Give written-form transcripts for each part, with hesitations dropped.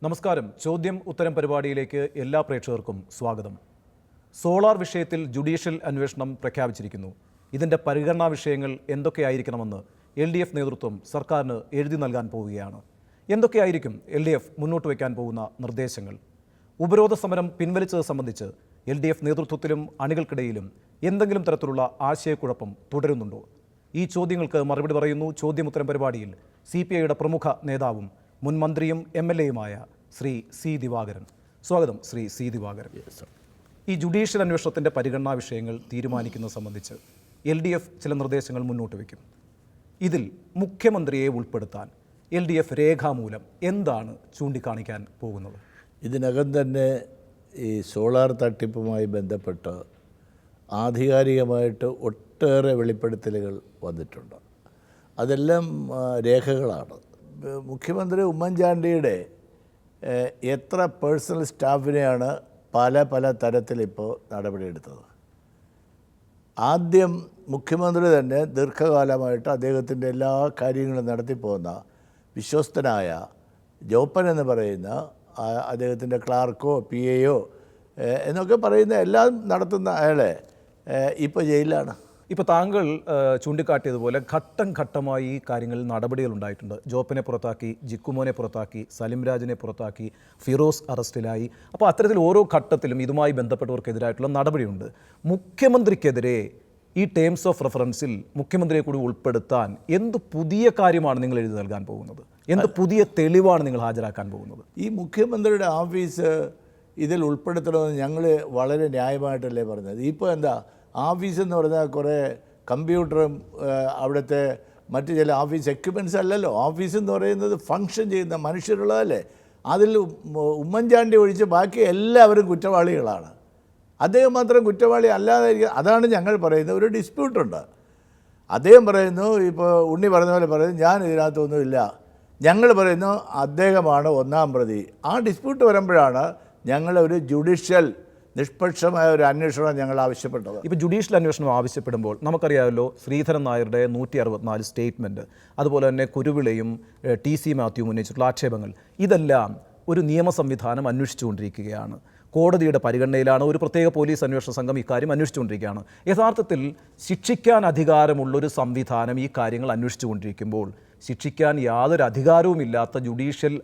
നമസ്കാരം. ചോദ്യം ഉത്തരം പരിപാടിയിലേക്ക് എല്ലാ പ്രേക്ഷകർക്കും സ്വാഗതം. സോളാർ വിഷയത്തിൽ ജുഡീഷ്യൽ അന്വേഷണം പ്രഖ്യാപിച്ചിരിക്കുന്നു. ഇതിൻ്റെ പരിഗണനാ വിഷയങ്ങൾ എന്തൊക്കെയായിരിക്കണമെന്ന് LDF നേതൃത്വം സർക്കാരിന് എഴുതി നൽകാൻ പോവുകയാണ്. എന്തൊക്കെയായിരിക്കും LDF മുന്നോട്ട് വയ്ക്കാൻ പോകുന്ന നിർദ്ദേശങ്ങൾ? ഉപരോധ സമരം പിൻവലിച്ചത് സംബന്ധിച്ച് LDF നേതൃത്വത്തിലും അണികൾക്കിടയിലും എന്തെങ്കിലും തരത്തിലുള്ള ആശയക്കുഴപ്പം തുടരുന്നുണ്ടോ? ഈ ചോദ്യങ്ങൾക്ക് മറുപടി പറയുന്നു ചോദ്യമുത്തരം പരിപാടിയിൽ CPIയുടെ പ്രമുഖ നേതാവും മുൻ മന്ത്രിയും MLAയുമായ ശ്രീ C. ദിവാകരൻ. സ്വാഗതം ശ്രീ C. ദിവാകരൻ. ഈ ജുഡീഷ്യൽ അന്വേഷണത്തിൻ്റെ പരിഗണനാ വിഷയങ്ങൾ തീരുമാനിക്കുന്നത് സംബന്ധിച്ച് LDF ചില നിർദ്ദേശങ്ങൾ മുന്നോട്ട് വയ്ക്കും. ഇതിൽ മുഖ്യമന്ത്രിയെ ഉൾപ്പെടുത്താൻ LDF രേഖാമൂലം എന്താണ് ചൂണ്ടിക്കാണിക്കാൻ പോകുന്നത്? ഇതിനകം തന്നെ ഈ സോളാർ തട്ടിപ്പുമായി ബന്ധപ്പെട്ട് ആധികാരികമായിട്ട് ഒട്ടേറെ വെളിപ്പെടുത്തലുകൾ വന്നിട്ടുണ്ട്. അതെല്ലാം രേഖകളാണ്. മുഖ്യമന്ത്രി ഉമ്മൻചാണ്ടിയുടെ എത്ര പേഴ്സണൽ സ്റ്റാഫിനെയാണ് പല തരത്തിലിപ്പോൾ നടപടിയെടുത്തത്. ആദ്യം മുഖ്യമന്ത്രി തന്നെ ദീർഘകാലമായിട്ട് അദ്ദേഹത്തിൻ്റെ എല്ലാ കാര്യങ്ങളും നടത്തിപ്പോകുന്ന വിശ്വസ്തനായ ജോപ്പൻ എന്ന് പറയുന്ന അദ്ദേഹത്തിൻ്റെ ക്ലാർക്കോ PAയോ എന്നൊക്കെ പറയുന്ന എല്ലാം നടത്തുന്ന അയാളെ ഇപ്പോൾ ജയിലിലാണ്. ഇപ്പോൾ താങ്കൾ ചൂണ്ടിക്കാട്ടിയതുപോലെ ഘട്ടം ഘട്ടമായി ഈ കാര്യങ്ങളിൽ നടപടികൾ ഉണ്ടായിട്ടുണ്ട്. ജോപ്പനെ പുറത്താക്കി, ജിക്കുമോനെ പുറത്താക്കി, സലിം രാജിനെ പുറത്താക്കി, ഫിറോസ് അറസ്റ്റിലായി. അപ്പോൾ അത്തരത്തിൽ ഓരോ ഘട്ടത്തിലും ഇതുമായി ബന്ധപ്പെട്ടവർക്കെതിരായിട്ടുള്ള നടപടിയുണ്ട്. മുഖ്യമന്ത്രിക്കെതിരെ ഈ ടേംസ് ഓഫ് റെഫറൻസിൽ മുഖ്യമന്ത്രിയെ കൂടി ഉൾപ്പെടുത്താൻ എന്ത് പുതിയ കാര്യമാണ് നിങ്ങൾ എഴുതി നൽകാൻ പോകുന്നത്? എന്ത് പുതിയ തെളിവാണ് നിങ്ങൾ ഹാജരാക്കാൻ പോകുന്നത്? ഈ മുഖ്യമന്ത്രിയുടെ ഓഫീസ് ഇതിൽ ഉൾപ്പെടുത്തണമെന്ന് ഞങ്ങൾ വളരെ ന്യായമായിട്ടല്ലേ പറഞ്ഞത്. ഇപ്പോൾ എന്താ ഓഫീസ് എന്ന് പറഞ്ഞാൽ കുറേ കമ്പ്യൂട്ടറും അവിടുത്തെ മറ്റ് ചില ഓഫീസ് എക്യുപ്മെൻറ്റ്സ് അല്ലല്ലോ. ഓഫീസ് എന്ന് പറയുന്നത് ഫങ്ഷൻ ചെയ്യുന്ന മനുഷ്യരുള്ളതല്ലേ. അതിൽ ഉമ്മൻചാണ്ടി ഒഴിച്ച് ബാക്കി എല്ലാവരും കുറ്റവാളികളാണ്. അദ്ദേഹം മാത്രം കുറ്റവാളി അല്ലാതായിരിക്കും. അതാണ് ഞങ്ങൾ പറയുന്നത്. ഒരു ഡിസ്പ്യൂട്ടുണ്ട്. അദ്ദേഹം പറയുന്നു, ഇപ്പോൾ ഉണ്ണി പറഞ്ഞ പോലെ പറയുന്നു, ഞാൻ ഇതിനകത്തൊന്നുമില്ല. ഞങ്ങൾ പറയുന്നു അദ്ദേഹമാണ് ഒന്നാം പ്രതി. ആ ഡിസ്പ്യൂട്ട് വരുമ്പോഴാണ് ഞങ്ങൾ ഒരു ജുഡീഷ്യൽ നിഷ്പക്ഷമായ ഒരു അന്വേഷണം ഞങ്ങൾ ആവശ്യപ്പെട്ടത്. ഇപ്പോൾ ജുഡീഷ്യൽ അന്വേഷണം ആവശ്യപ്പെടുമ്പോൾ നമുക്കറിയാമല്ലോ, ശ്രീധരൻ നായരുടെ 164 സ്റ്റേറ്റ്മെൻറ്റ്, അതുപോലെ തന്നെ കുരുവിളയും TC മാത്യുവും ഉന്നയിച്ചിട്ടുള്ള ആക്ഷേപങ്ങൾ, ഇതെല്ലാം ഒരു നിയമ സംവിധാനം അന്വേഷിച്ചുകൊണ്ടിരിക്കുകയാണ്. കോടതിയുടെ പരിഗണനയിലാണ്. ഒരു പ്രത്യേക പോലീസ് അന്വേഷണ സംഘം ഇക്കാര്യം അന്വേഷിച്ചുകൊണ്ടിരിക്കുകയാണ്. യഥാർത്ഥത്തിൽ ശിക്ഷിക്കാൻ അധികാരമുള്ളൊരു സംവിധാനം ഈ കാര്യങ്ങൾ അന്വേഷിച്ചുകൊണ്ടിരിക്കുമ്പോൾ ശിക്ഷിക്കാൻ യാതൊരു അധികാരവുമില്ലാത്ത ജുഡീഷ്യൽ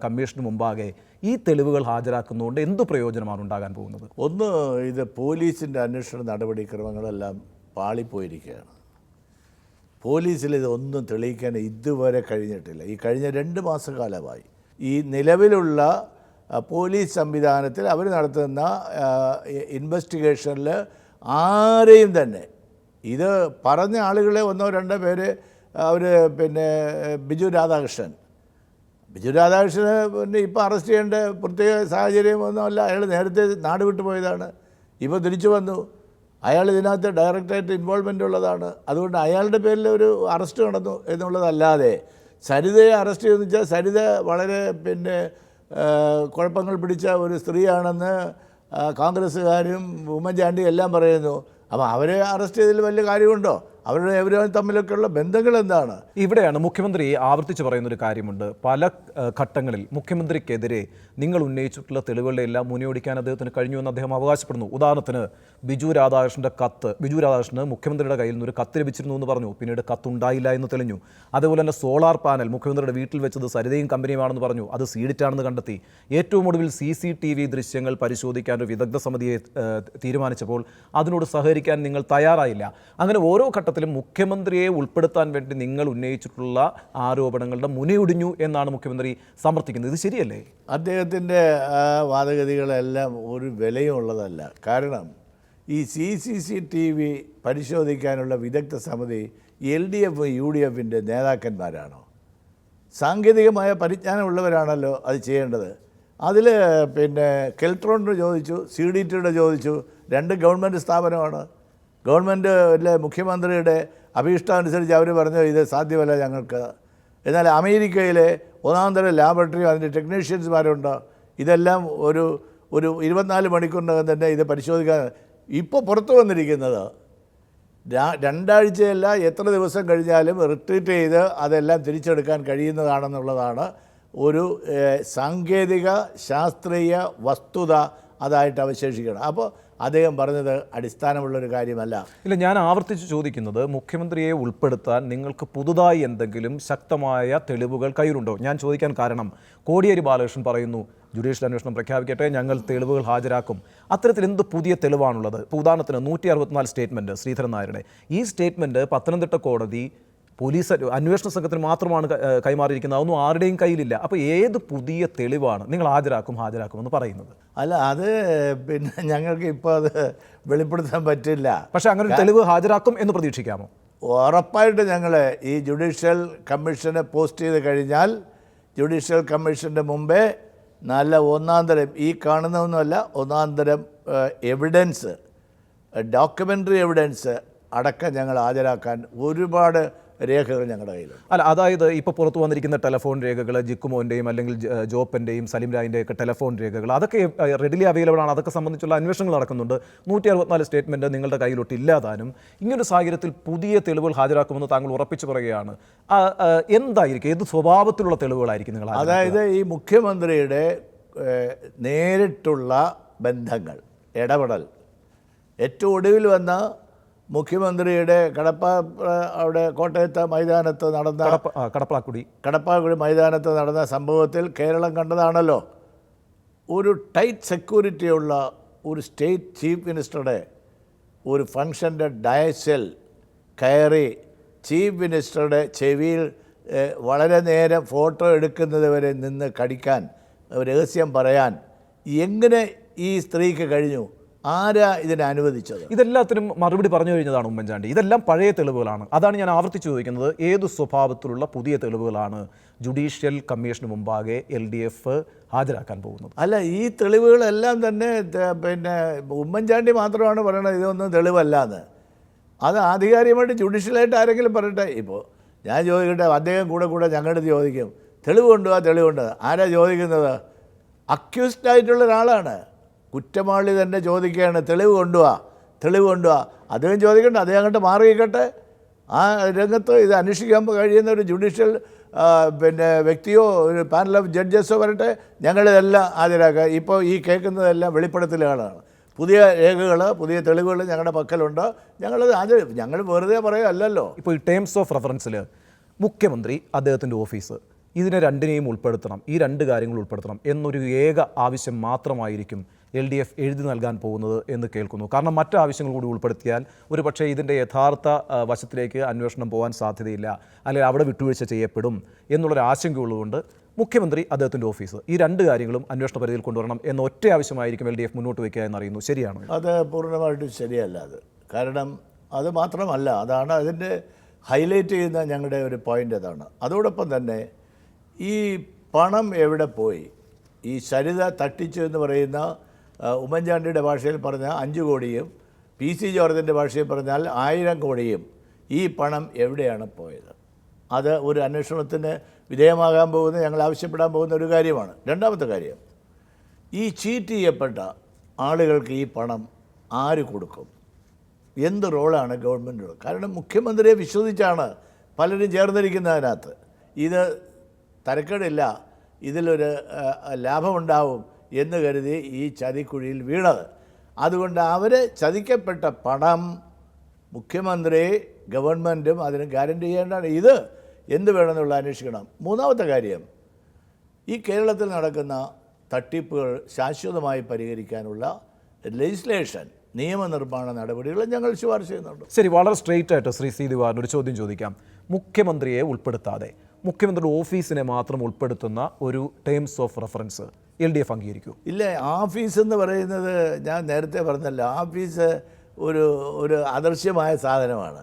കമ്മീഷന് മുമ്പാകെ ഈ തെളിവുകൾ ഹാജരാക്കുന്നതുകൊണ്ട് എന്ത് പ്രയോജനമാണ് ഉണ്ടാകാൻ പോകുന്നത്? ഒന്ന്, ഇത് പോലീസിൻ്റെ അന്വേഷണ നടപടിക്രമങ്ങളെല്ലാം പാളിപ്പോയിരിക്കുകയാണ്. പോലീസിൽ ഇതൊന്നും തെളിയിക്കാൻ ഇതുവരെ കഴിഞ്ഞിട്ടില്ല. ഈ കഴിഞ്ഞ 2 മാസക്കാലമായി ഈ നിലവിലുള്ള പോലീസ് സംവിധാനത്തിൽ അവർ നടത്തുന്ന ഇൻവെസ്റ്റിഗേഷനിൽ ആരെയും തന്നെ, ഇത് പറഞ്ഞ ആളുകളെ 1-2 പേര് അവർ ബിജു രാധാകൃഷ്ണനെ ഇപ്പോൾ അറസ്റ്റ് ചെയ്യേണ്ട പ്രത്യേക സാഹചര്യമൊന്നുമല്ല. അയാൾ നേരത്തെ നാട് വിട്ടു പോയതാണ്, ഇപ്പോൾ തിരിച്ചു വന്നു. അയാൾ ഇതിനകത്ത് ഡയറക്റ്റായിട്ട് ഇൻവോൾവ്മെൻ്റ് ഉള്ളതാണ്. അതുകൊണ്ട് അയാളുടെ പേരിൽ ഒരു അറസ്റ്റ് നടന്നു എന്നുള്ളതല്ലാതെ സരിതയെ അറസ്റ്റ് ചെയ്തെന്ന് വെച്ചാൽ സരിത വളരെ കുഴപ്പങ്ങൾ പിടിച്ച ഒരു സ്ത്രീയാണെന്ന് കോൺഗ്രസ്സുകാരും ഉമ്മൻചാണ്ടിയും എല്ലാം പറയുന്നു. അപ്പോൾ അവരെ അറസ്റ്റ് ചെയ്തതിൽ വലിയ കാര്യമുണ്ടോ? അവരുടെ എവരും തമ്മിലൊക്കെയുള്ള ബന്ധങ്ങൾ എന്താണ്? ഇവിടെയാണ് മുഖ്യമന്ത്രി ആവർത്തിച്ച് പറയുന്നൊരു കാര്യമുണ്ട്. പല ഘട്ടങ്ങളിൽ മുഖ്യമന്ത്രിക്കെതിരെ നിങ്ങൾ ഉന്നയിച്ചിട്ടുള്ള തെളിവുകളുടെ എല്ലാം മുനയൊടിക്കാൻ അദ്ദേഹത്തിന് കഴിഞ്ഞുവെന്ന് അദ്ദേഹം അവകാശപ്പെടുന്നു. ഉദാഹരണത്തിന് ബിജു രാധാകൃഷ്ണന് മുഖ്യമന്ത്രിയുടെ കയ്യിൽ നിന്ന് ഒരു കത്ത് ലഭിച്ചിരുന്നു എന്ന് പറഞ്ഞു. പിന്നീട് കത്തുണ്ടായില്ല എന്ന് തെളിഞ്ഞു. അതേപോലെ തന്നെ സോളാർ പാനൽ മുഖ്യമന്ത്രിയുടെ വീട്ടിൽ വെച്ചത് സരിതയും കമ്പനിയുമാണെന്ന് പറഞ്ഞു. അത് സീഡിറ്റാണെന്ന് കണ്ടെത്തി. ഏറ്റവും ഒടുവിൽ CCTV ദൃശ്യങ്ങൾ പരിശോധിക്കാൻ ഒരു വിദഗ്ധ സമിതിയെ തീരുമാനിച്ചപ്പോൾ അതിനോട് സഹകരിക്കാൻ നിങ്ങൾ തയ്യാറായില്ല. അങ്ങനെ ഓരോ ഘട്ടത്തിലും മുഖ്യമന്ത്രിയെ ഉൾപ്പെടുത്താൻ വേണ്ടി നിങ്ങൾ ഉന്നയിച്ചിട്ടുള്ള ആരോപണങ്ങളുടെ മുനയൊടിഞ്ഞു എന്നാണ് മുഖ്യമന്ത്രി സമർത്ഥിക്കുന്നത്. ഇത് ശരിയല്ലേ? അദ്ദേഹത്തിൻ്റെ വാദഗതികളെല്ലാം ഒരു വിലയുള്ളതല്ല. കാരണം ഈ CCTV പരിശോധിക്കാനുള്ള വിദഗ്ധ സമിതി LDF UDFിൻ്റെ നേതാക്കന്മാരാണോ? സാങ്കേതികമായ പരിജ്ഞാനമുള്ളവരാണല്ലോ അത് ചെയ്യേണ്ടത്. അതിൽ കെൽട്രോണിന് ചോദിച്ചു, CDTയുടെ ചോദിച്ചു. 2 ഗവൺമെൻറ് സ്ഥാപനമാണ്. ഗവൺമെൻറ് മുഖ്യമന്ത്രിയുടെ അഭീഷ്ടം അനുസരിച്ച് അവർ പറഞ്ഞു ഇത് സാധ്യമല്ല ഞങ്ങൾക്ക്. എന്നാൽ അമേരിക്കയിലെ 1-ാം തരം ലാബറട്ടറി, അതിൻ്റെ ടെക്നീഷ്യൻസ്മാരുണ്ട്. ഇതെല്ലാം ഒരു 24 മണിക്കൂറിനകം തന്നെ ഇത് പരിശോധിക്കാൻ ഇപ്പോൾ പുറത്തു വന്നിരിക്കുന്നത്. 2 ആഴ്ചയല്ല, എത്ര ദിവസം കഴിഞ്ഞാലും റിട്രീറ്റ് ചെയ്ത് അതെല്ലാം തിരിച്ചെടുക്കാൻ കഴിയുന്നതാണെന്നുള്ളതാണ് ഒരു സാങ്കേതിക ശാസ്ത്രീയ വസ്തുത അതായിട്ട് അവശേഷിക്കണം. അപ്പോൾ അദ്ദേഹം പറഞ്ഞത് അടിസ്ഥാനമുള്ളൊരു കാര്യമല്ല. ഇല്ല, ഞാൻ ആവർത്തിച്ച് ചോദിക്കുന്നത് മുഖ്യമന്ത്രിയെ ഉൾപ്പെടുത്താൻ നിങ്ങൾക്ക് പുതുതായി എന്തെങ്കിലും ശക്തമായ തെളിവുകൾ കയ്യിലുണ്ടോ? ഞാൻ ചോദിക്കാൻ കാരണം കോടിയേരി ബാലകൃഷ്ണൻ പറയുന്നു ജുഡീഷ്യൽ അന്വേഷണം പ്രഖ്യാപിക്കട്ടെ, ഞങ്ങൾ തെളിവുകൾ ഹാജരാക്കും. അത്തരത്തിൽ എന്ത് പുതിയ തെളിവാണുള്ളത്? ഇപ്പോൾ ഉദാഹരണത്തിന് 164 സ്റ്റേറ്റ്മെൻറ്റ് ശ്രീധരൻ നായരുടെ ഈ സ്റ്റേറ്റ്മെൻറ്റ് പത്തനംതിട്ട കോടതി പോലീസ് അന്വേഷണ സംഘത്തിന് മാത്രമാണ് കൈമാറിയിരിക്കുന്നത്, അതൊന്നും ആരുടെയും കയ്യിലില്ല. അപ്പോൾ ഏത് പുതിയ തെളിവാണ് നിങ്ങൾ ഹാജരാക്കുമെന്ന് പറയുന്നത്? അല്ല, അത് പിന്നെ ഞങ്ങൾക്ക് ഇപ്പോൾ അത് വെളിപ്പെടുത്താൻ പറ്റില്ല. പക്ഷേ അങ്ങനെ ഒരു തെളിവ് ഹാജരാക്കും എന്ന് പ്രതീക്ഷിക്കാമോ? ഉറപ്പായിട്ട് ഞങ്ങൾ ഈ ജുഡീഷ്യൽ കമ്മീഷനെ പോസ്റ്റ് ചെയ്ത് കഴിഞ്ഞാൽ ജുഡീഷ്യൽ കമ്മീഷൻ്റെ മുമ്പേ നല്ല ഒന്നാന്തരം, ഈ കാണുന്നതൊന്നുമല്ല, ഒന്നാന്തരം എവിഡൻസ്, ഡോക്യുമെൻ്ററി എവിഡൻസ് അടക്കം ഞങ്ങൾ ഹാജരാക്കാൻ ഒരുപാട് രേഖകൾ ഞങ്ങളുടെ കയ്യിലുണ്ട്. അല്ല, അതായത് ഇപ്പോൾ പുറത്തു വന്നിരിക്കുന്ന ടെലഫോൺ രേഖകൾ, ജിക്കുമോൻ്റെയും അല്ലെങ്കിൽ ജോപ്പൻ്റെയും സലീം രാജിൻ്റെയും ഒക്കെ ടെലഫോൺ രേഖകൾ, അതൊക്കെ റെഡിലി അവൈലബിൾ ആണ്. അതൊക്കെ സംബന്ധിച്ചുള്ള അന്വേഷണങ്ങൾ നടക്കുന്നുണ്ട്. 164 സ്റ്റേറ്റ്മെൻറ്റ് നിങ്ങളുടെ കയ്യിലോട്ട് ഇല്ലാതാനും ഇങ്ങനൊരു സാഹചര്യത്തിൽ പുതിയ തെളിവുകൾ ഹാജരാക്കുമെന്ന് താങ്കൾ ഉറപ്പിച്ചു പറയുകയാണ്. എന്തായിരിക്കും, ഏത് സ്വഭാവത്തിലുള്ള തെളിവുകളായിരിക്കും നിങ്ങൾ? അതായത് ഈ മുഖ്യമന്ത്രിയുടെ നേരിട്ടുള്ള ബന്ധങ്ങൾ, ഇടപെടൽ, ഏറ്റവും ഒടുവിൽ വന്ന മുഖ്യമന്ത്രിയുടെ അവിടെ കോട്ടയത്തെ മൈതാനത്ത് നടന്ന കടപ്പാക്കുടി മൈതാനത്ത് നടന്ന സംഭവത്തിൽ കേരളം കണ്ടതാണല്ലോ. ഒരു ടൈറ്റ് സെക്യൂരിറ്റിയുള്ള ഒരു സ്റ്റേറ്റ് ചീഫ് മിനിസ്റ്ററുടെ ഒരു ഫംഗ്ഷൻ്റെ ഡയസിൽ കയറി ചീഫ് മിനിസ്റ്ററുടെ ചെവിയിൽ വളരെ നേരം ഫോട്ടോ എടുക്കുന്നത് വരെ നിന്ന് കടിക്കാൻ, രഹസ്യം പറയാൻ എങ്ങനെ ഈ സ്ത്രീക്ക് കഴിഞ്ഞു? ആരാ ഇതിനെ അനുവദിച്ചത്? ഇതെല്ലാത്തിനും മറുപടി പറഞ്ഞു കഴിഞ്ഞതാണ് ഉമ്മൻചാണ്ടി. ഇതെല്ലാം പഴയ തെളിവുകളാണ്. അതാണ് ഞാൻ ആവർത്തിച്ച് ചോദിക്കുന്നത്, ഏതു സ്വഭാവത്തിലുള്ള പുതിയ തെളിവുകളാണ് ജുഡീഷ്യൽ കമ്മീഷന് മുമ്പാകെ LDF ഹാജരാക്കാൻ പോകുന്നത്? അല്ല, ഈ തെളിവുകളെല്ലാം തന്നെ പിന്നെ ഉമ്മൻചാണ്ടി മാത്രമാണ് പറയണത് ഇതൊന്നും തെളിവല്ലാന്ന്. അത് ആധികാരികമായിട്ട് ജുഡീഷ്യലായിട്ട് ആരെങ്കിലും പറയട്ടെ. ഇപ്പോൾ ഞാൻ ചോദിക്കട്ടെ, അദ്ദേഹം കൂടെ ഞങ്ങളുടെ ചോദിക്കും തെളിവ് കൊണ്ടുപോകാ. ആരാ ചോദിക്കുന്നത്? അക്യൂസ്ഡ് ആയിട്ടുള്ള ഒരാളാണ്, കുറ്റവാളി തന്നെ ചോദിക്കുകയാണ് തെളിവ് കൊണ്ടുപോവാ. അദ്ദേഹം ചോദിക്കട്ടെ, അദ്ദേഹം അങ്ങോട്ട് മാറിയിക്കട്ടെ. ആ രംഗത്ത് ഇത് അന്വേഷിക്കാൻ കഴിയുന്ന ഒരു ജുഡീഷ്യൽ പിന്നെ വ്യക്തിയോ ഒരു പാനൽ ഓഫ് ജഡ്ജസോ വരട്ടെ, ഞങ്ങളിതെല്ലാം ഹാജരാക്കുക. ഇപ്പോൾ ഈ കേൾക്കുന്നതെല്ലാം വെളിപ്പെടുത്തലുകളാണ്. പുതിയ രേഖകൾ, പുതിയ തെളിവുകൾ ഞങ്ങളുടെ പക്കലുണ്ട്. ഞങ്ങൾ വെറുതെ പറയുകയല്ലല്ലോ. ഇപ്പോൾ ഈ ടേംസ് ഓഫ് റെഫറൻസിൽ മുഖ്യമന്ത്രി, അദ്ദേഹത്തിൻ്റെ ഓഫീസ്, ഇതിനെ രണ്ടിനെയും ഉൾപ്പെടുത്തണം, ഈ രണ്ട് കാര്യങ്ങൾ ഉൾപ്പെടുത്തണം എന്നൊരു ഏക ആവശ്യം മാത്രമായിരിക്കും LDF എഴുതി നൽകാൻ പോകുന്നത് എന്ന് കേൾക്കുന്നു. കാരണം മറ്റു ആവശ്യങ്ങൾ കൂടി ഉൾപ്പെടുത്തിയാൽ ഒരു പക്ഷേ ഇതിൻ്റെ യഥാർത്ഥ വശത്തിലേക്ക് അന്വേഷണം പോകാൻ സാധ്യതയില്ല, അല്ലെങ്കിൽ അവിടെ വിട്ടുവീഴ്ച ചെയ്യപ്പെടും എന്നുള്ളൊരു ആശങ്കയുള്ളതുകൊണ്ട് മുഖ്യമന്ത്രി, അദ്ദേഹത്തിൻ്റെ ഓഫീസ്, ഈ രണ്ട് കാര്യങ്ങളും അന്വേഷണ പരിധിയിൽ കൊണ്ടുവരണം എന്ന ഒറ്റ ആവശ്യമായിരിക്കും LDF മുന്നോട്ട് വയ്ക്കുക എന്നറിയുന്നു. ശരിയാണോ? അത് പൂർണ്ണമായിട്ടും ശരിയല്ല. അത് അത് മാത്രമല്ല, അതാണ് അതിൻ്റെ ഹൈലൈറ്റ് ചെയ്യുന്ന ഞങ്ങളുടെ ഒരു പോയിൻ്റ്. അതാണ്. അതോടൊപ്പം തന്നെ ഈ പണം എവിടെ പോയി, ഈ സരിത തട്ടിച്ചു എന്ന് പറയുന്ന ഉമ്മൻചാണ്ടിയുടെ ഭാഷയിൽ പറഞ്ഞാൽ 5 കോടിയും PC ജോർജിൻ്റെ ഭാഷയിൽ പറഞ്ഞാൽ 1000 കോടിയും ഈ പണം എവിടെയാണ് പോയത്? അത് ഒരു അന്വേഷണത്തിന് വിധേയമാകാൻ പോകുന്ന, ഞങ്ങൾ ആവശ്യപ്പെടാൻ പോകുന്ന ഒരു കാര്യമാണ്. രണ്ടാമത്തെ കാര്യം, ഈ ചീറ്റ് ചെയ്യപ്പെട്ട ആളുകൾക്ക് ഈ പണം ആര് കൊടുക്കും? എന്ത് റോളാണ് ഗവൺമെൻറ്? കാരണം മുഖ്യമന്ത്രിയെ വിശ്വസിച്ചാണ് പലരും ചേർന്നിരിക്കുന്നതിനകത്ത്. ഇത് തരക്കേടില്ല, ഇതിലൊരു ലാഭമുണ്ടാവും എന്ന് കരുതി ഈ ചതിക്കുഴിയിൽ വീണത്. അതുകൊണ്ട് അവർ ചതിക്കപ്പെട്ട പണം മുഖ്യമന്ത്രി, ഗവൺമെൻറ്റും അതിന് ഗ്യാരണ്ടി ചെയ്യേണ്ടതാണ്. ഇത് എന്ത് വേണമെന്നുള്ള അന്വേഷിക്കണം. മൂന്നാമത്തെ കാര്യം, ഈ കേരളത്തിൽ നടക്കുന്ന തട്ടിപ്പുകൾ ശാശ്വതമായി പരിഹരിക്കാനുള്ള ലെജിസ്ലേഷൻ, നിയമനിർമ്മാണ നടപടികൾ ഞങ്ങൾ ശുപാർശ ചെയ്യുന്നുണ്ട്. ശരി, വളരെ സ്ട്രെയിറ്റ് ആയിട്ട് ശ്രീ സി ദിവാറിന് ഒരു ചോദ്യം ചോദിക്കാം. മുഖ്യമന്ത്രിയെ ഉൾപ്പെടുത്താതെ മുഖ്യമന്ത്രിയുടെ ഓഫീസിനെ മാത്രം ഉൾപ്പെടുത്തുന്ന ഒരു ടേംസ് ഓഫ് റെഫറൻസ് LDF അംഗീകരിക്കൂ? ഇല്ല, ആഫീസ് എന്ന് പറയുന്നത് ഞാൻ നേരത്തെ പറഞ്ഞല്ലോ, ആഫീസ് ഒരു അദൃശ്യമായ സാധനമാണ്.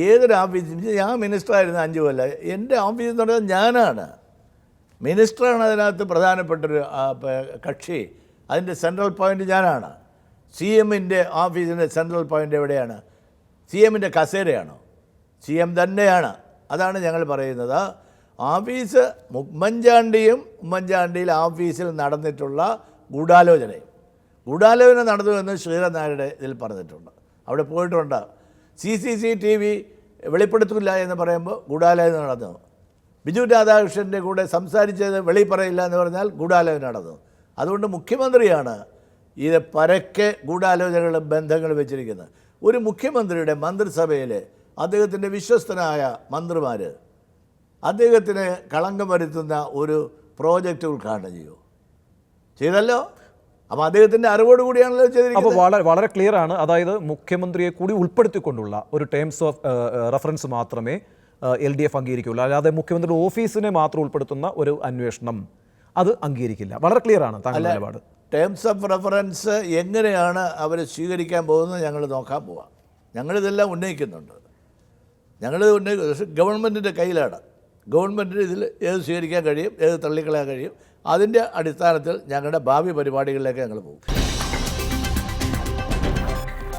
ഏതൊരു ഓഫീസും, ഞാൻ മിനിസ്റ്ററായിരുന്നു 5 കൊല്ലം, എൻ്റെ ഓഫീസ് എന്ന് പറയുന്നത് ഞാനാണ്. മിനിസ്റ്ററാണ് അതിനകത്ത് പ്രധാനപ്പെട്ടൊരു കക്ഷി. അതിൻ്റെ സെൻട്രൽ പോയിൻ്റ് ഞാനാണ്. CMൻ്റെ ഓഫീസിൻ്റെ സെൻട്രൽ പോയിൻ്റ് എവിടെയാണ്? CMൻ്റെ കസേരയാണോ? CM തന്നെയാണ്. അതാണ് ഞങ്ങൾ പറയുന്നത്. ഓഫീസ് ഉമ്മൻചാണ്ടിയിൽ ഓഫീസിൽ നടന്നിട്ടുള്ള ഗൂഢാലോചന നടന്നു എന്ന് ശ്രീധരൻ നായരുടെ ഇതിൽ പറഞ്ഞിട്ടുണ്ട്. അവിടെ പോയിട്ടുണ്ട്. CCTV വെളിപ്പെടുത്തില്ല എന്ന് പറയുമ്പോൾ ഗൂഢാലോചന നടന്നു. ബിജു രാധാകൃഷ്ണൻ്റെ കൂടെ സംസാരിച്ചത് വെളി പറയില്ല എന്ന് പറഞ്ഞാൽ ഗൂഢാലോചന നടന്നു. അതുകൊണ്ട് മുഖ്യമന്ത്രിയാണ് ഇത് പരക്കെ ഗൂഢാലോചനകളും ബന്ധങ്ങളും വെച്ചിരിക്കുന്നത്. ഒരു മുഖ്യമന്ത്രിയുടെ മന്ത്രിസഭയിൽ അദ്ദേഹത്തിൻ്റെ വിശ്വസ്തനായ മന്ത്രിമാർ അദ്ദേഹത്തിന് കളങ്കം വരുത്തുന്ന ഒരു പ്രോജക്റ്റ് ഉദ്ഘാടനം ചെയ്തല്ലോ. അപ്പോൾ അദ്ദേഹത്തിൻ്റെ അറിവോട് കൂടിയാണല്ലോ അപ്പോൾ ചെയ്തിരിക്കുന്നത്. വളരെ ക്ലിയർ ആണ്. അതായത് മുഖ്യമന്ത്രിയെ കൂടി ഉൾപ്പെടുത്തിക്കൊണ്ടുള്ള ഒരു ടേംസ് ഓഫ് റെഫറൻസ് മാത്രമേ LDF അംഗീകരിക്കുകയുള്ളൂ. അല്ലാതെ മുഖ്യമന്ത്രിയുടെ ഓഫീസിനെ മാത്രം ഉൾപ്പെടുത്തുന്ന ഒരു അന്വേഷണം അത് അംഗീകരിക്കില്ല. വളരെ ക്ലിയർ ആണ് താങ്കളുടെ നിലപാട്. ടേംസ് ഓഫ് റെഫറൻസ് എങ്ങനെയാണ് അവർ സ്വീകരിക്കാൻ പോകുന്നത് ഞങ്ങൾ നോക്കാൻ പോവാം. ഞങ്ങളിതെല്ലാം ഉന്നയിക്കുന്നുണ്ട്. പക്ഷേ ഗവൺമെൻറ്റിൻ്റെ കയ്യിലാണ്. ഗവൺമെൻറ്റിന് ഇതിൽ ഏത് സ്വീകരിക്കാൻ കഴിയും, ഏത് തള്ളിക്കളയാൻ കഴിയും, അതിൻ്റെ അടിസ്ഥാനത്തിൽ ഞങ്ങളുടെ ഭാവി പരിപാടികളിലേക്ക് ഞങ്ങൾ പോകും.